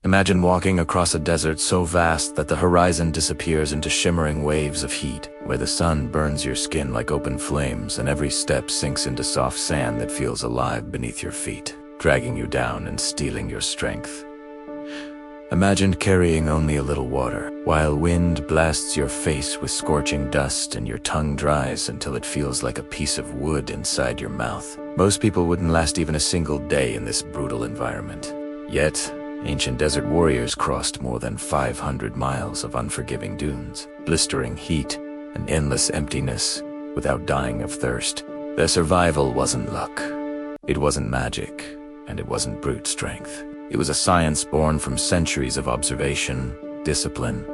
Imagine walking across a desert so vast that the horizon disappears into shimmering waves of heat, where the sun burns your skin like open flames and every step sinks into soft sand that feels alive beneath your feet, dragging you down and stealing your strength. Imagine carrying only a little water, while wind blasts your face with scorching dust and your tongue dries until it feels like a piece of wood inside your mouth. Most people wouldn't last even a single day in this brutal environment. Yet, ancient desert warriors crossed more than 500 miles of unforgiving dunes, blistering heat, and endless emptiness without dying of thirst. Their survival wasn't luck. It wasn't magic, and it wasn't brute strength. It was a science born from centuries of observation, discipline,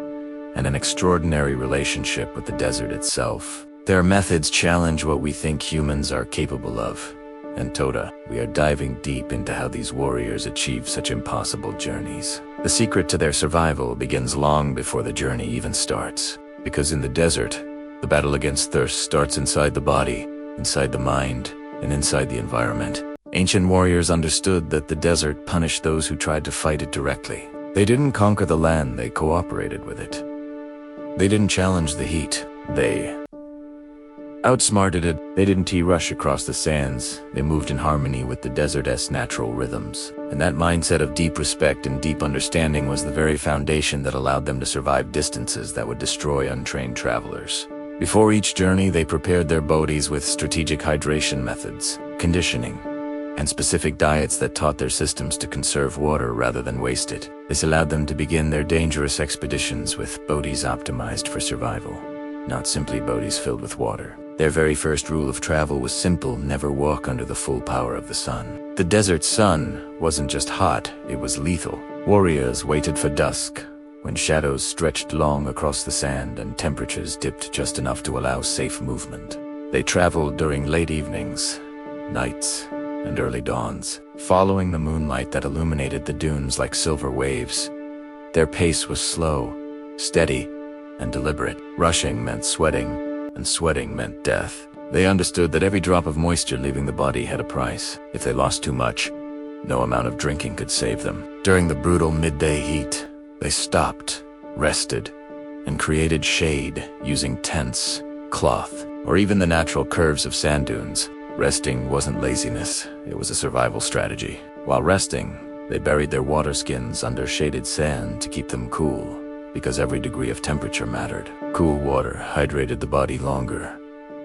and an extraordinary relationship with the desert itself. Their methods challenge what we think humans are capable of. And Toda, we are diving deep into how these warriors achieve such impossible journeys. The secret to their survival begins long before the journey even starts. Because in the desert, the battle against thirst starts inside the body, inside the mind, and inside the environment. Ancient warriors understood that the desert punished those who tried to fight it directly. They didn't conquer the land, they cooperated with it. They didn't challenge the heat, they outsmarted it. They didn't rush across the sands, they moved in harmony with the desert's natural rhythms. And that mindset of deep respect and deep understanding was the very foundation that allowed them to survive distances that would destroy untrained travelers. Before each journey, they prepared their bodies with strategic hydration methods, conditioning, and specific diets that taught their systems to conserve water rather than waste it. This allowed them to begin their dangerous expeditions with bodies optimized for survival, not simply bodies filled with water. Their very first rule of travel was simple: never walk under the full power of the sun. The desert sun wasn't just hot, it was lethal. Warriors waited for dusk, when shadows stretched long across the sand and temperatures dipped just enough to allow safe movement. They traveled during late evenings, nights, and early dawns, following the moonlight that illuminated the dunes like silver waves. Their pace was slow, steady, and deliberate. Rushing meant sweating, and sweating meant death. They understood that every drop of moisture leaving the body had a price. If they lost too much, no amount of drinking could save them. During the brutal midday heat, they stopped, rested, and created shade using tents, cloth, or even the natural curves of sand dunes. Resting wasn't laziness, it was a survival strategy. While resting, they buried their water skins under shaded sand to keep them cool, because every degree of temperature mattered. Cool water hydrated the body longer,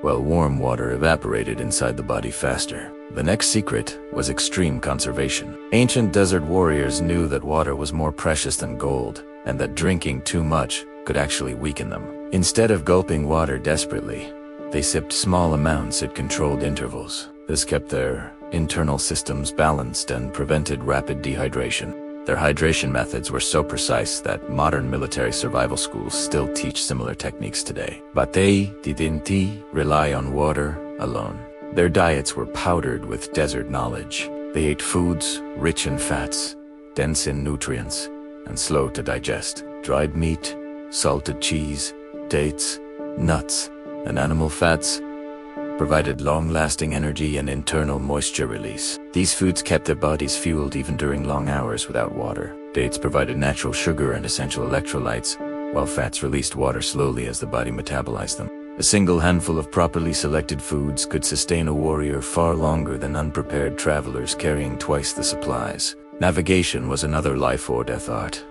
while warm water evaporated inside the body faster. The next secret was extreme conservation. Ancient desert warriors knew that water was more precious than gold, and that drinking too much could actually weaken them. Instead of gulping water desperately, they sipped small amounts at controlled intervals. This kept their internal systems balanced and prevented rapid dehydration. Their hydration methods were so precise that modern military survival schools still teach similar techniques today. But they didn't rely on water alone. Their diets were powdered with desert knowledge. They ate foods rich in fats, dense in nutrients, and slow to digest. Dried meat, salted cheese, dates, nuts, and animal fats provided long-lasting energy and internal moisture release. These foods kept their bodies fueled even during long hours without water. Dates provided natural sugar and essential electrolytes, while fats released water slowly as the body metabolized them. A single handful of properly selected foods could sustain a warrior far longer than unprepared travelers carrying twice the supplies. Navigation was another life or death art.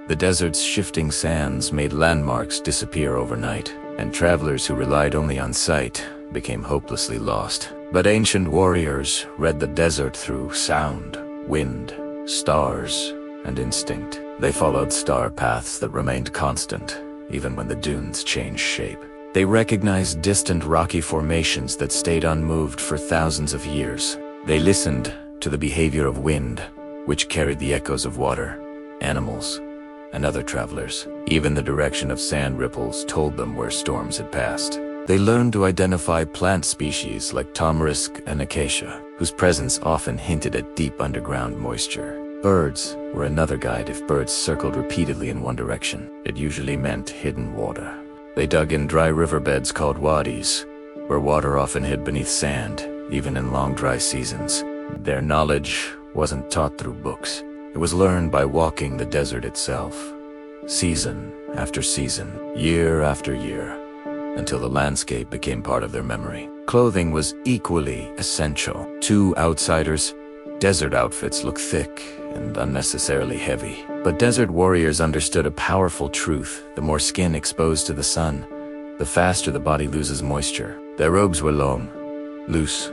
The desert's shifting sands made landmarks disappear overnight, and travelers who relied only on sight became hopelessly lost. But ancient warriors read the desert through sound, wind, stars, and instinct. They followed star paths that remained constant, even when the dunes changed shape. They recognized distant rocky formations that stayed unmoved for thousands of years. They listened to the behavior of wind, which carried the echoes of water, animals, and other travelers. Even the direction of sand ripples told them where storms had passed. They learned to identify plant species like tamarisk and acacia, whose presence often hinted at deep underground moisture. Birds were another guide. If birds circled repeatedly in one direction, it usually meant hidden water. They dug in dry riverbeds called wadis, where water often hid beneath sand, even in long dry seasons. Their knowledge wasn't taught through books. It was learned by walking the desert itself, season after season, year after year, until the landscape became part of their memory. Clothing was equally essential. To outsiders, desert outfits look thick and unnecessarily heavy. But desert warriors understood a powerful truth: the more skin exposed to the sun, the faster the body loses moisture. Their robes were long, loose,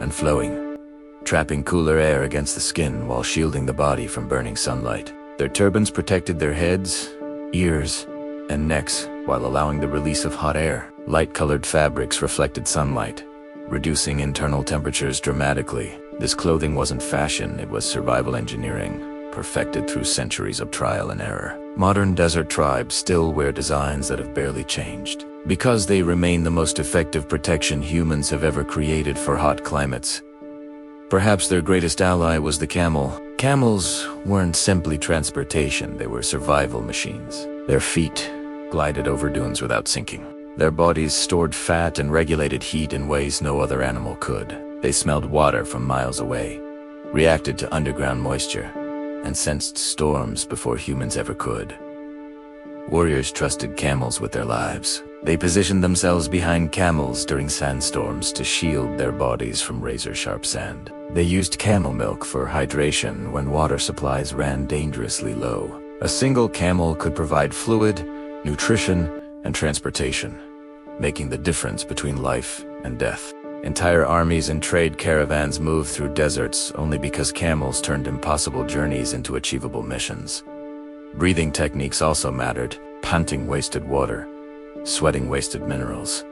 and flowing, trapping cooler air against the skin while shielding the body from burning sunlight. Their turbans protected their heads, ears, and necks while allowing the release of hot air. Light-colored fabrics reflected sunlight, reducing internal temperatures dramatically. This clothing wasn't fashion, it was survival engineering, perfected through centuries of trial and error. Modern desert tribes still wear designs that have barely changed, because they remain the most effective protection humans have ever created for hot climates. Perhaps their greatest ally was the camel. Camels weren't simply transportation, they were survival machines. Their feet glided over dunes without sinking. Their bodies stored fat and regulated heat in ways no other animal could. They smelled water from miles away, reacted to underground moisture, and sensed storms before humans ever could. Warriors trusted camels with their lives. They positioned themselves behind camels during sandstorms to shield their bodies from razor-sharp sand. They used camel milk for hydration when water supplies ran dangerously low. A single camel could provide fluid, nutrition, and transportation, making the difference between life and death. Entire armies and trade caravans moved through deserts only because camels turned impossible journeys into achievable missions. Breathing techniques also mattered. Panting wasted water, sweating wasted minerals,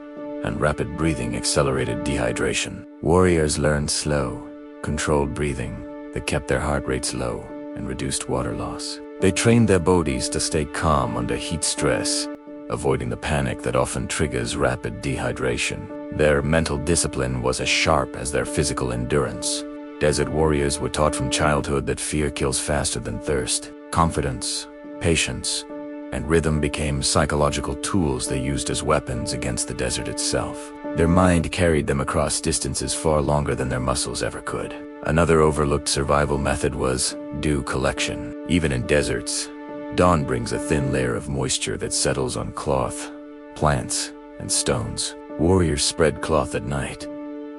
and rapid breathing accelerated dehydration. Warriors learned slow, controlled breathing that kept their heart rates low and reduced water loss. They trained their bodies to stay calm under heat stress, avoiding the panic that often triggers rapid dehydration. Their mental discipline was as sharp as their physical endurance. Desert warriors were taught from childhood that fear kills faster than thirst. Confidence, patience, and rhythm became psychological tools they used as weapons against the desert itself. Their mind carried them across distances far longer than their muscles ever could. Another overlooked survival method was dew collection. Even in deserts, dawn brings a thin layer of moisture that settles on cloth, plants, and stones. Warriors spread cloth at night,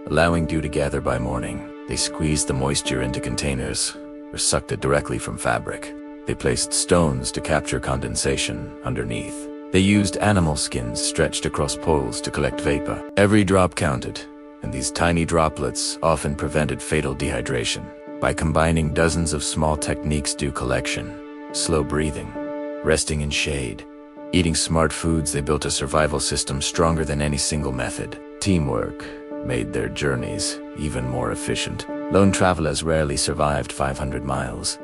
allowing dew to gather by morning. They squeezed the moisture into containers or sucked it directly from fabric. They placed stones to capture condensation underneath. They used animal skins stretched across poles to collect vapor. Every drop counted, and these tiny droplets often prevented fatal dehydration. By combining dozens of small techniques: dew collection, slow breathing, resting in shade, eating smart foods, they built a survival system stronger than any single method. Teamwork made their journeys even more efficient. Lone travelers rarely survived 500 miles.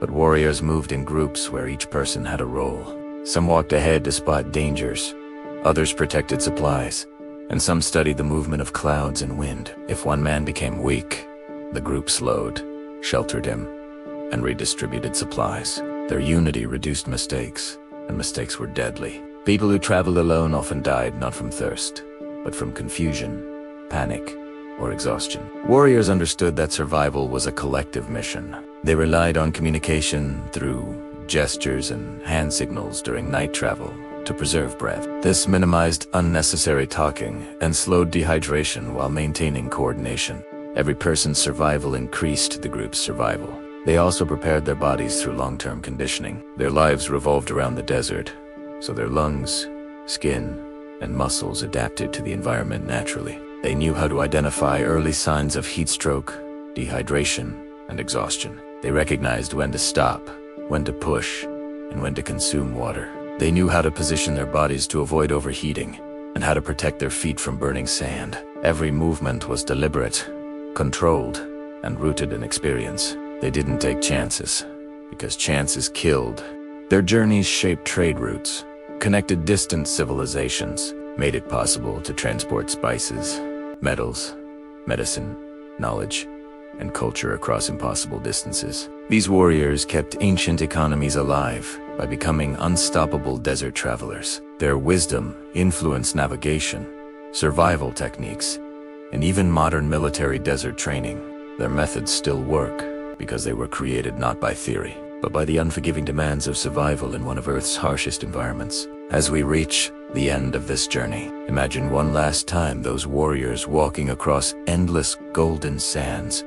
But warriors moved in groups where each person had a role. Some walked ahead to spot dangers, others protected supplies, and some studied the movement of clouds and wind. If one man became weak, the group slowed, sheltered him, and redistributed supplies. Their unity reduced mistakes, and mistakes were deadly. People who traveled alone often died not from thirst, but from confusion, panic, or exhaustion. Warriors understood that survival was a collective mission. They relied on communication through gestures and hand signals during night travel to preserve breath. This minimized unnecessary talking and slowed dehydration while maintaining coordination. Every person's survival increased the group's survival. They also prepared their bodies through long-term conditioning. Their lives revolved around the desert, so their lungs, skin, and muscles adapted to the environment naturally. They knew how to identify early signs of heat stroke, dehydration, and exhaustion. They recognized when to stop, when to push, and when to consume water. They knew how to position their bodies to avoid overheating, and how to protect their feet from burning sand. Every movement was deliberate, controlled, and rooted in experience. They didn't take chances, because chances killed. Their journeys shaped trade routes, connected distant civilizations, made it possible to transport spices, metals, medicine, knowledge, and culture across impossible distances. These warriors kept ancient economies alive by becoming unstoppable desert travelers. Their wisdom influenced navigation, survival techniques, and even modern military desert training. Their methods still work because they were created not by theory, but by the unforgiving demands of survival in one of Earth's harshest environments. As we reach the end of this journey, imagine one last time those warriors walking across endless golden sands,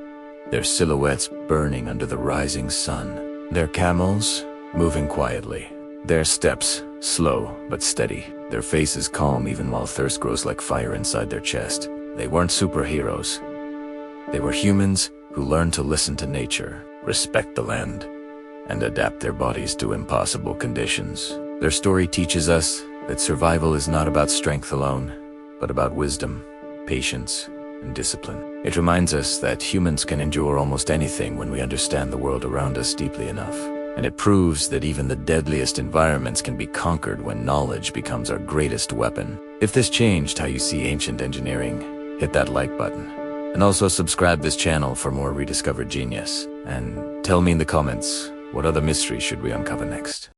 their silhouettes burning under the rising sun, their camels moving quietly, their steps slow but steady, their faces calm even while thirst grows like fire inside their chest. They weren't superheroes. They were humans who learned to listen to nature, respect the land, and adapt their bodies to impossible conditions. Their story teaches us that survival is not about strength alone, but about wisdom, patience, and discipline. It reminds us that humans can endure almost anything when we understand the world around us deeply enough. And it proves that even the deadliest environments can be conquered when knowledge becomes our greatest weapon. If this changed how you see ancient engineering, hit that like button. And also subscribe this channel for more rediscovered genius. And tell me in the comments, what other mysteries should we uncover next?